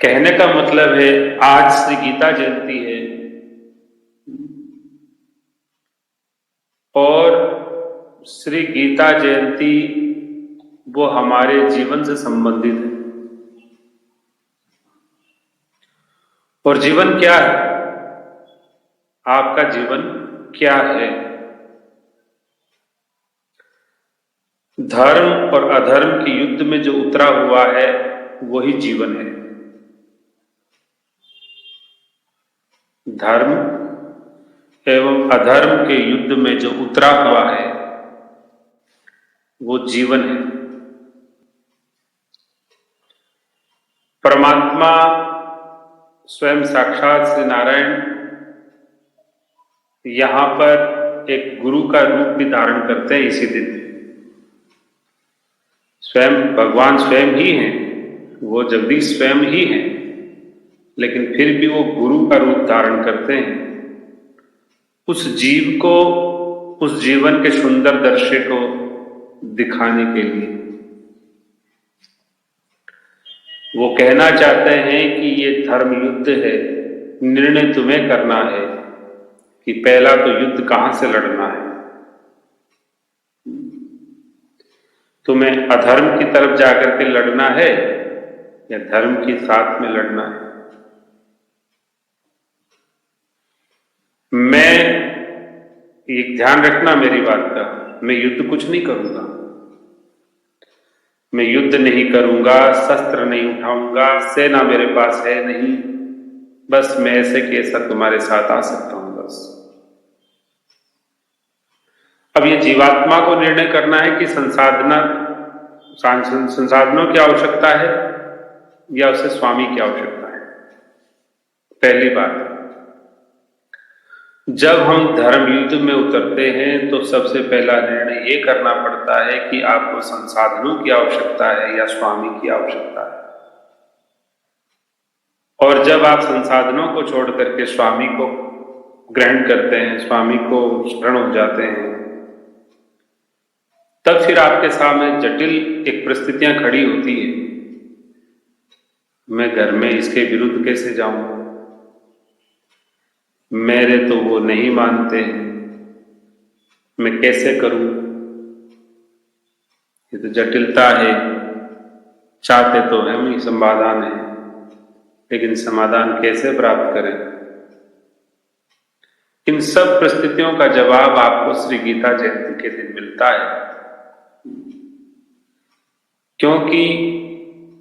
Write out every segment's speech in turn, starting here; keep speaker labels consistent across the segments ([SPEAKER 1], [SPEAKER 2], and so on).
[SPEAKER 1] कहने का मतलब है आज श्री गीता जयंती है और श्री गीता जयंती वो हमारे जीवन से संबंधित है। और जीवन क्या है? आपका जीवन क्या है? धर्म और अधर्म के युद्ध में जो उतरा हुआ है वही जीवन है। धर्म एवं अधर्म के युद्ध में जो उतरा हुआ है वो जीवन है। परमात्मा स्वयं साक्षात श्री नारायण यहां पर एक गुरु का रूप भी धारण करते हैं इसी दिन। स्वयं भगवान स्वयं ही हैं, वो जगदीश स्वयं ही हैं, लेकिन फिर भी वो गुरु का रूप धारण करते हैं उस जीव को, उस जीवन के सुंदर दृश्य को दिखाने के लिए। वो कहना चाहते हैं कि ये धर्म युद्ध है, निर्णय तुम्हें करना है कि पहला तो युद्ध कहां से लड़ना है। तुम्हें अधर्म की तरफ जाकर के लड़ना है या धर्म के साथ में लड़ना है। मैं एक ध्यान रखना मेरी बात का, मैं युद्ध कुछ नहीं करूंगा, मैं युद्ध नहीं करूंगा, शस्त्र नहीं उठाऊंगा, सेना मेरे पास है नहीं, बस मैं ऐसे के ऐसा तुम्हारे साथ आ सकता हूं बस। अब ये जीवात्मा को निर्णय करना है कि संसाधनों की आवश्यकता है या उसे स्वामी की आवश्यकता है। पहली बात, जब हम धर्म युद्ध में उतरते हैं तो सबसे पहला निर्णय ये करना पड़ता है कि आपको संसाधनों की आवश्यकता है या स्वामी की आवश्यकता है। और जब आप संसाधनों को छोड़ करके स्वामी को ग्रहण करते हैं, स्वामी को शरण हो जाते हैं, तब फिर आपके सामने जटिल एक परिस्थितियां खड़ी होती है। मैं घर में इसके विरुद्ध कैसे जाऊं, मेरे तो वो नहीं मानते हैं, मैं कैसे करूं। ये तो जटिलता है। चाहते तो हम ही समाधान है, लेकिन समाधान कैसे प्राप्त करें। इन सब परिस्थितियों का जवाब आपको श्री गीता जयंती के दिन मिलता है, क्योंकि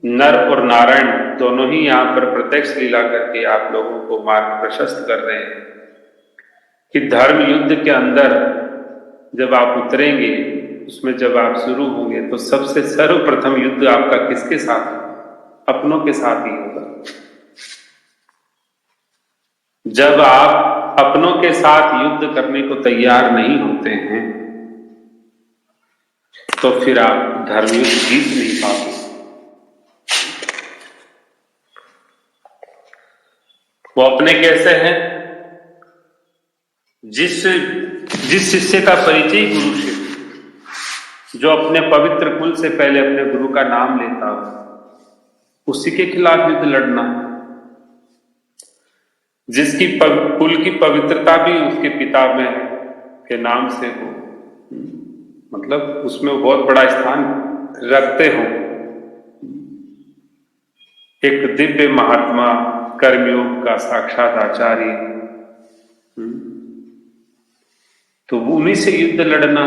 [SPEAKER 1] नर और नारायण दोनों ही यहां पर प्रत्यक्ष लीला करके आप लोगों को मार्ग प्रशस्त कर रहे हैं कि धर्म युद्ध के अंदर जब आप उतरेंगे, उसमें जब आप शुरू होंगे तो सबसे सर्वप्रथम युद्ध आपका किसके साथ? अपनों के साथ ही होगा। जब आप अपनों के साथ युद्ध करने को तैयार नहीं होते हैं तो फिर आप धर्म युद्ध जीत नहीं पाओगे। वो अपने कैसे हैं? जिस शिष्य का परिचय गुरु से, जो अपने पवित्र कुल से पहले अपने गुरु का नाम लेता हो, उसी के खिलाफ युद्ध लड़ना। जिसकी कुल की पवित्रता भी उसके पिता में के नाम से हो, मतलब उसमें बहुत बड़ा स्थान रखते हो। एक दिव्य महात्मा, कर्मयोग का साक्षात आचार्य, तो उन्हीं से युद्ध लड़ना।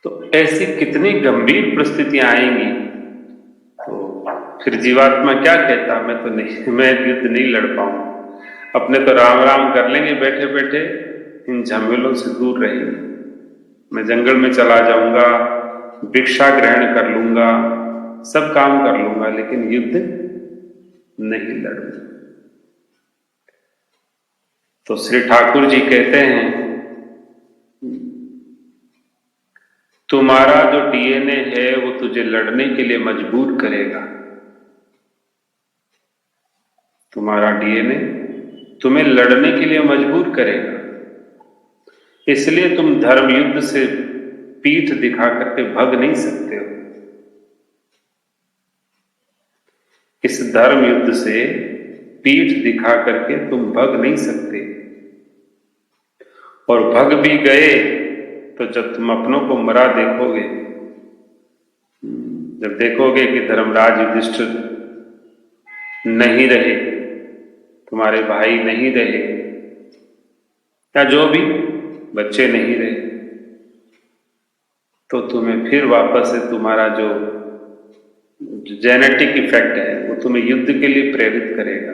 [SPEAKER 1] तो ऐसी कितनी गंभीर परिस्थितियां आएंगी, तो फिर जीवात्मा क्या कहता, मैं तो नहीं, मैं युद्ध नहीं लड़ पाऊंगा, अपने तो राम राम कर लेंगे बैठे बैठे, इन झमेलों से दूर रहेंगे, मैं जंगल में चला जाऊंगा, भिक्षा ग्रहण कर लूंगा, सब काम कर लूंगा, लेकिन युद्ध नहीं लड़ूंगा। तो श्री ठाकुर जी कहते हैं, तुम्हारा जो डीएनए है वो तुझे लड़ने के लिए मजबूर करेगा। तुम्हारा डीएनए तुम्हें लड़ने के लिए मजबूर करेगा, इसलिए तुम धर्म युद्ध से पीठ दिखा करके भग नहीं सकते हो। इस धर्म युद्ध से पीठ दिखा करके तुम भग नहीं सकते, और भग भी गए तो जब तुम अपनों को मरा देखोगे, जब देखोगे कि धर्मराज युधिष्ठिर नहीं रहे, तुम्हारे भाई नहीं रहे, या जो भी बच्चे नहीं रहे, तो तुम्हें फिर वापस से तुम्हारा जो जेनेटिक इफेक्ट है वो तुम्हें युद्ध के लिए प्रेरित करेगा।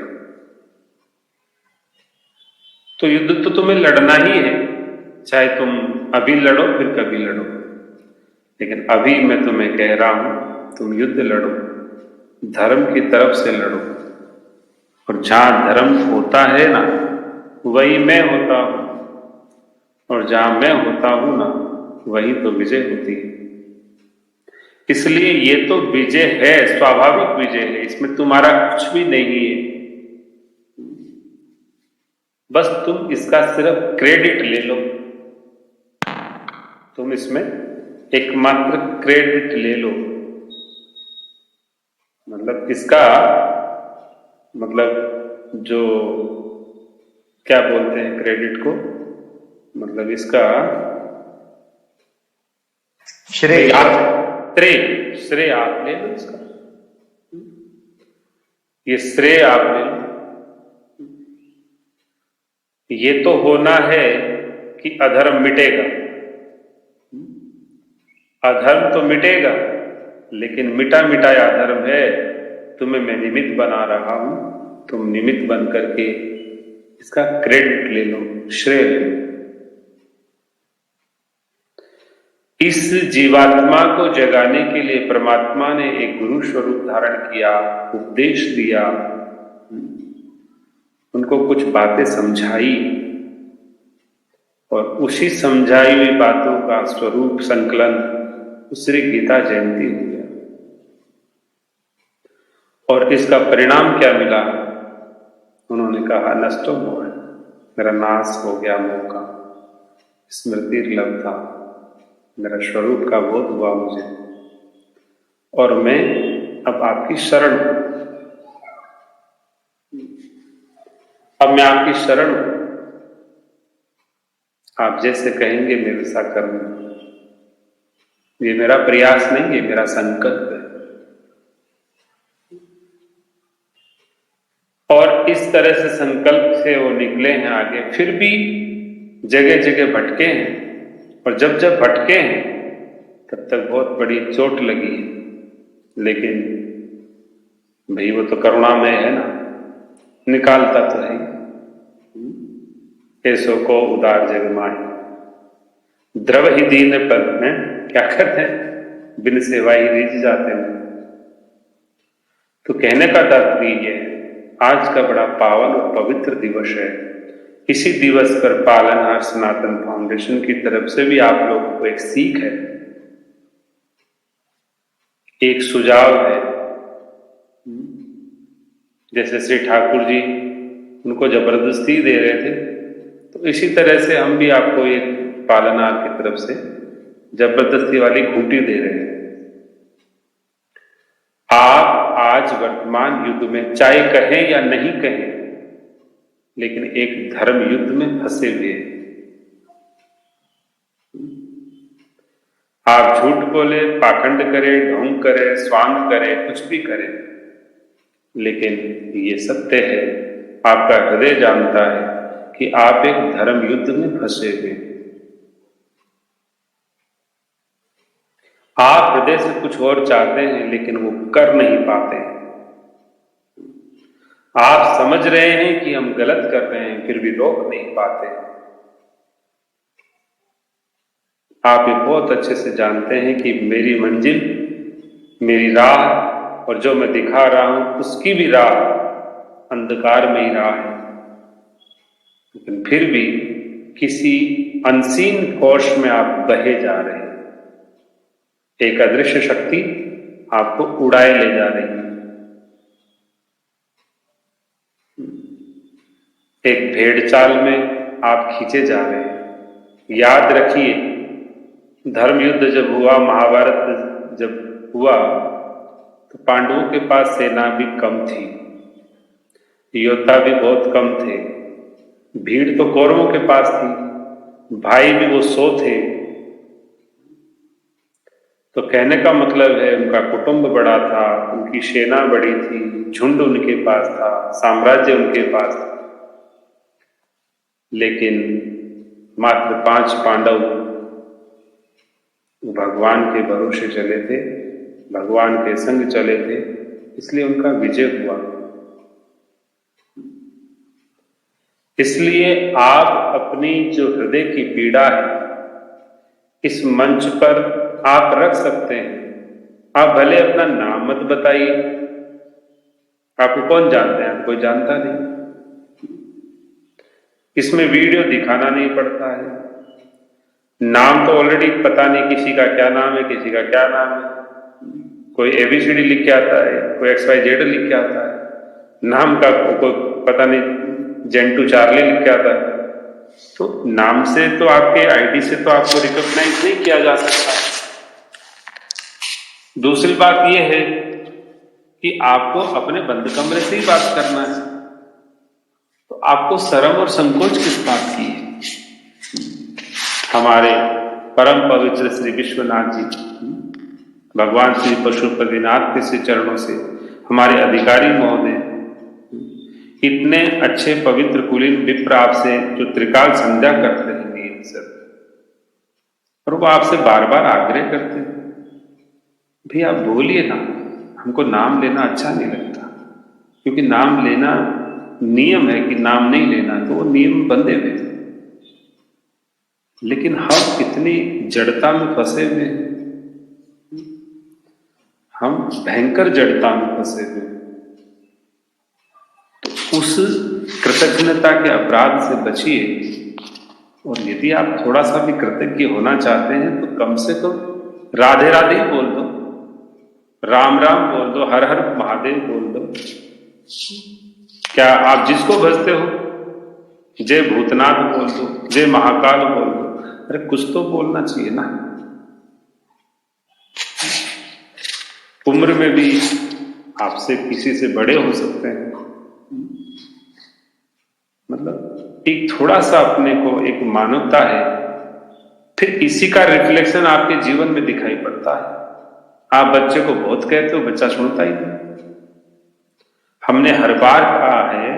[SPEAKER 1] तो युद्ध तो तुम्हें लड़ना ही है, चाहे तुम अभी लड़ो फिर कभी लड़ो, लेकिन अभी मैं तुम्हें कह रहा हूं तुम युद्ध लड़ो, धर्म की तरफ से लड़ो, और जहां धर्म होता है ना वही मैं होता हूं, और जहां मैं होता हूं ना वही तो विजय होती है। इसलिए ये तो विजय है, स्वाभाविक विजय है, इसमें तुम्हारा कुछ भी नहीं है, बस तुम इसका सिर्फ क्रेडिट ले लो, तुम इसमें एकमात्र क्रेडिट ले लो। मतलब इसका मतलब जो क्या बोलते हैं क्रेडिट को, मतलब इसका
[SPEAKER 2] श्रेय
[SPEAKER 1] श्रेय आप ले लो, इसका ये श्रेय आप ले लो। ये तो होना है कि अधर्म मिटेगा, अधर्म तो मिटेगा, लेकिन मिटा मिटाया अधर्म है, तुम्हें मैं निमित्त बना रहा हूं, तुम निमित्त बन करके इसका क्रेडिट ले लो, श्रेय ले लो। इस जीवात्मा को जगाने के लिए परमात्मा ने एक गुरु स्वरूप धारण किया, उपदेश दिया, उनको कुछ बातें समझाई, और उसी समझाई हुई बातों का स्वरूप संकलन श्री गीता जयंती हो गया। और इसका परिणाम क्या मिला? उन्होंने कहा नष्टो मोह, मेरा नाश हो गया मोह का, स्मृति लब्धा, मेरा स्वरूप का बोध हुआ मुझे, और मैं अब आपकी शरण हूं, अब मैं आपकी शरण हूं, आप जैसे कहेंगे मैं वैसा करूंगा। ये मेरा प्रयास नहीं, ये मेरा संकल्प है। और इस तरह से संकल्प से वो निकले हैं आगे, फिर भी जगह जगह भटके हैं, और जब जब भटके हैं तब तक बहुत बड़ी चोट लगी है, लेकिन भाई वो तो करुणामय है ना, निकालता तो है। ऐसो को उदार जग माही, द्रव ही दीन पर में क्या करते हैं, बिन सेवा ही रिझ जाते हैं। तो कहने का तात्पर्य है, आज का बड़ा पावन और पवित्र दिवस है। इसी दिवस पर पालनहार सनातन फाउंडेशन की तरफ से भी आप लोगों को एक सीख है, एक सुझाव है। जैसे श्री ठाकुर जी उनको जबरदस्ती दे रहे थे, तो इसी तरह से हम भी आपको एक पालनहार की तरफ से जबरदस्ती वाली घूंटी दे रहे हैं। आप आज वर्तमान युद्ध में चाहे कहें या नहीं कहें, लेकिन एक धर्म युद्ध में फंसे हुए हैं। आप झूठ बोले, पाखंड करें, ढोंग करें, स्वांग करें, कुछ भी करें, लेकिन ये सत्य है, आपका हृदय जानता है कि आप एक धर्म युद्ध में फंसे हुए हैं। आप हृदय से कुछ और चाहते हैं, लेकिन वो कर नहीं पाते। आप समझ रहे हैं कि हम गलत कर रहे हैं, फिर भी रोक नहीं पाते। आप ये बहुत अच्छे से जानते हैं कि मेरी मंजिल, मेरी राह, और जो मैं दिखा रहा हूं उसकी भी राह अंधकार में ही राह है, लेकिन फिर भी किसी अनसीन कोर्स में आप बहे जा रहे हैं। एक अदृश्य शक्ति आपको उड़ाए ले जा रही है, एक भेड़ चाल में आप खींचे जा रहे हैं। याद रखिए, धर्म युद्ध जब हुआ, महाभारत जब हुआ, तो पांडवों के पास सेना भी कम थी, योद्धा भी बहुत कम थे, भीड़ तो कौरवों के पास थी, भाई भी वो 100 थे। तो कहने का मतलब है उनका कुटुंब बड़ा था, उनकी सेना बड़ी थी, झुंड उनके पास था, साम्राज्य उनके पास था, लेकिन मात्र 5 पांडव भगवान के भरोसे चले थे, भगवान के संग चले थे, इसलिए उनका विजय हुआ। इसलिए आप अपनी जो हृदय की पीड़ा है इस मंच पर आप रख सकते हैं। आप भले अपना नाम मत बताइए, आपको कौन जानते हैं, कोई जानता नहीं। इसमें वीडियो दिखाना नहीं पड़ता है, नाम तो ऑलरेडी पता नहीं किसी का क्या नाम है, किसी का क्या नाम है। कोई ABCD लिख के आता है, कोई XYZ लिख के आता है, नाम का कोई पता नहीं जेंटू चार्ली लिख के आता है। तो नाम से तो आपके ID से तो आपको रिकॉग्नाइज नहीं किया जा सकता। दूसरी बात यह है कि आपको अपने बंद कमरे से ही बात करना है, तो आपको शर्म और संकोच किस बात की है? हमारे परम पवित्र श्री विश्वनाथ जी, भगवान श्री पशुपतिनाथ के श्री चरणों से हमारे अधिकारी महोदय इतने अच्छे पवित्र कुलीन विप्र आपसे जो त्रिकाल संध्या करते हैं नियम से, और वो आपसे बार बार आग्रह करते हैं, भैया आप बोलिए ना, हमको नाम लेना अच्छा नहीं लगता, क्योंकि नाम लेना नियम है कि नाम नहीं लेना, तो वो नियम बंधे हुए। लेकिन हम कितनी जड़ता में फंसे हुए, हम भयंकर जड़ता में फंसे हुए। तो उस कृतज्ञता के अपराध से बचिए, और यदि आप थोड़ा सा भी कृतज्ञ होना चाहते हैं तो कम से कम राधे राधे ही बोल दो, राम राम बोल दो, हर हर महादेव बोल दो। क्या आप जिसको भजते हो, जय भूतनाथ बोल दो, जय महाकाल बोल दो, अरे कुछ तो बोलना चाहिए ना। उम्र में भी आपसे किसी से बड़े हो सकते हैं, मतलब एक थोड़ा सा अपने को एक मानवता है, फिर इसी का रिफ्लेक्शन आपके जीवन में दिखाई पड़ता है। आप बच्चे को बहुत कहते हो, बच्चा सुनता ही नहीं। हमने हर बार कहा है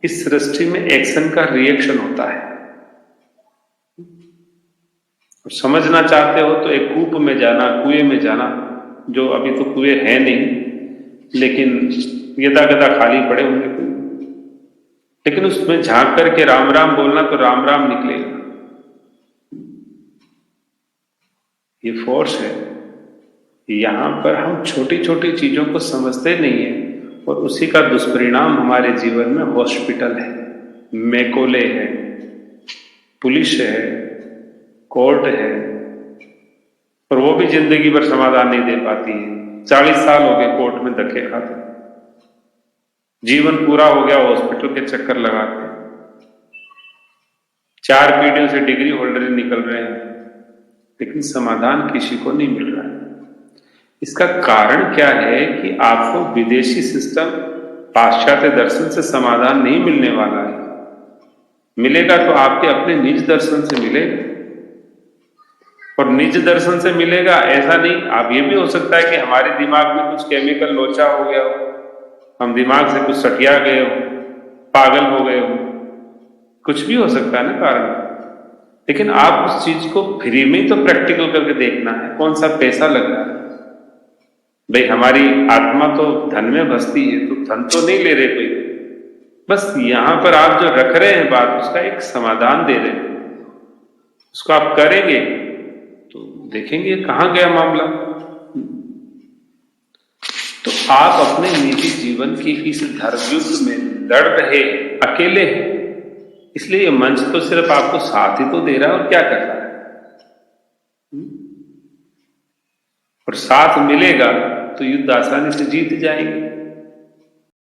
[SPEAKER 1] इस सृष्टि में एक्शन का रिएक्शन होता है। और समझना चाहते हो तो एक कूप में जाना, कुएं में जाना, जो अभी तो कुएं है नहीं, लेकिन यदा गदा खाली पड़े होंगे कुएं, लेकिन उसमें झांक करके राम राम बोलना तो राम राम निकलेगा। ये फोर्स है। यहां पर हम छोटी छोटी चीजों को समझते नहीं है, और उसी का दुष्परिणाम हमारे जीवन में हॉस्पिटल है, मैकोले है, पुलिस है, कोर्ट है, और वो भी जिंदगी भर समाधान नहीं दे पाती है। 40 साल हो गए कोर्ट में धक्के खाते, जीवन पूरा हो गया हॉस्पिटल के चक्कर लगाते, 4 पीढ़ियों से डिग्री होल्डर निकल रहे हैं, लेकिन समाधान किसी को नहीं मिल रहा है। इसका कारण क्या है कि आपको विदेशी सिस्टम, पाश्चात्य दर्शन से समाधान नहीं मिलने वाला है। मिलेगा तो आपके अपने निज दर्शन से मिलेगा, और निज दर्शन से मिलेगा ऐसा नहीं। आप ये भी हो सकता है कि हमारे दिमाग में कुछ केमिकल लोचा हो गया हो, हम दिमाग से कुछ सटिया गए हो, पागल हो गए हो, कुछ भी हो सकता है ना कारण। लेकिन आप उस चीज को फ्री में तो प्रैक्टिकल करके देखना है, कौन सा पैसा लग रहा है। भाई हमारी आत्मा तो धन में बसती है, तो धन तो नहीं ले रहे कोई, बस यहां पर आप जो रख रहे हैं बात, उसका एक समाधान दे रहे हैं, उसको आप करेंगे तो देखेंगे कहां गया मामला। तो आप अपने निजी जीवन की इस धर्मयुद्ध में लड़ रहे अकेले हैं, इसलिए ये मंच तो सिर्फ आपको साथ ही तो दे रहा है, और क्या कर रहा है। और साथ मिलेगा तो युद्ध आसानी से जीत जाएंगे।